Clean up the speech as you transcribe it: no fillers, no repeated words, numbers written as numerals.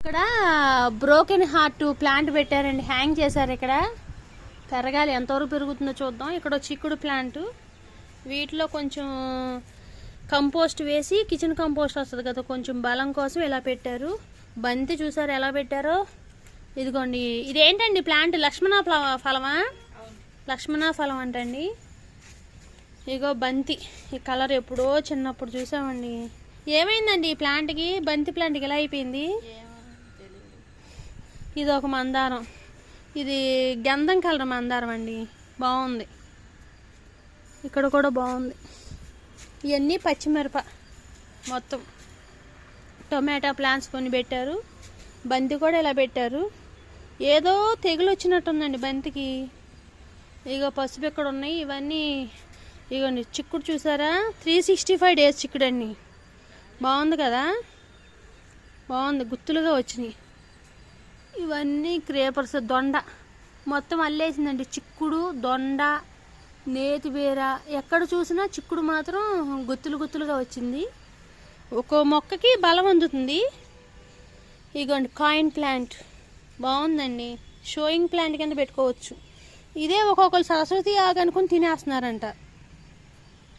ఇక్కడ broken heart plant పెట్టారండి, hang చేశారు. ఇక్కడ పెరగాలి, ఎంతవరకు పెరుగుతుందో చూద్దాం. ఇక్కడ చిక్కుడు ప్లాంట్, వీటిలో కొంచెం కంపోస్ట్ వేసి, కిచెన్ కంపోస్ట్ వస్తుంది కదా, కొంచెం బలం కోసం ఇలా పెట్టారు. బంతి చూసారు ఎలా పెట్టారో. ఇదిగోండి, ఇదేంటండి ప్లాంట్? లక్ష్మణ ఫలమా? లక్ష్మణ ఫలం అంటండి. ఇగో బంతి, ఈ కలర్ ఎప్పుడో చిన్నప్పుడు చూసామండి. ఏమైందండి ఈ ప్లాంట్కి? బంతి ప్లాంట్కి ఎలా అయిపోయింది? ఇది ఒక మందారం, ఇది గంధం కలర్ మందారం అండి, బాగుంది. ఇక్కడ కూడా బాగుంది. ఇవన్నీ పచ్చిమిరప, మొత్తం టొమాటో ప్లాంట్స్ కొన్ని పెట్టారు. బంతి కూడా ఇలా పెట్టారు. ఏదో తెగులు వచ్చినట్టుందండి బంతికి. ఇగో పసుపు ఇక్కడ ఉన్నాయి. ఇవన్నీ ఇగోండి, చిక్కుడు చూసారా? 365 days చిక్కుడు అండి, బాగుంది కదా, బాగుంది, గుత్తులుగా వచ్చినాయి. ఇవన్నీ క్రేపర్స్, దొండ మొత్తం అల్లేసిందండి. చిక్కుడు, దొండ, నేతిబీర, ఎక్కడ చూసినా చిక్కుడు మాత్రం గుత్తులు గుత్తులుగా వచ్చింది. ఒక్కో మొక్కకి బలం అందుతుంది. ఇగోండి కాయిన్ ప్లాంట్, బాగుందండి, షోయింగ్ ప్లాంట్ కింద పెట్టుకోవచ్చు. ఇదే ఒక్కొక్కరు సరస్వతి ఆకు అనుకుని తినేస్తున్నారంట.